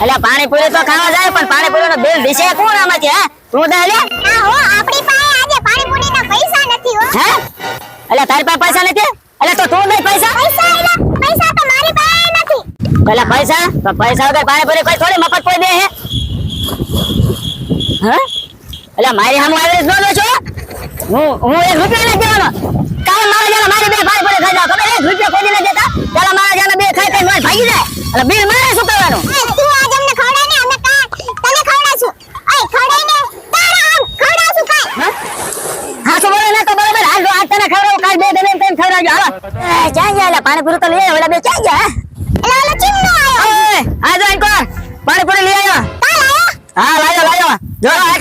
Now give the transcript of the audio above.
અલ્યા પાણીપુરી તો ખાવા જાય પણ પાણીપુરીનો બિલ દિશે કોણ આમાંથી હે તું દે લે આ હો આપણી પાસે આજે પાણીપુરીના પૈસા નથી હો હે અલ્યા તારી પાસે પૈસા નથી અલ્યા તો તું દે પૈસા પૈસા તો મારી પાસે નથી અલ્યા પૈસા તો પૈસા વગર પાણીપુરી કોઈ થોડી મફત કોઈ દે હે હે અલ્યા મારી સામે આવી ન લો છો હું 1 રૂપિયા ન દેવાનો કાલ મારા જાના મારી બે પાણીપુરી ખાઈ જાવ ખબર 1 રૂપિયા કોઈ ન દેતા ચાલો મારા જાના બે ખાઈ ખાઈ માર ભાગી જાય અલ્યા બિલ મારે શું કરવાનું તું આજ અમને ખવડાય ને અમે તને ખવડાવશું ઓય ખવડાય ને તારા આમ ખવડાવશું કાઈ હા તો બોલે ના તો બરાબર હાલ જો આજ તને ખવડાવું કાલ બે દિને તને ખવડાવજો હાલો ક્યાં ગયા લે પાણીપુરી તો લઈ આવ્યો ઓલા બે ક્યાં ગયા એટલે ઓલો ચીમનો આયો આ જો ઇનકો પાણીપુરી લઈ આવ્યો કાલ આયો હા લાયો જો આ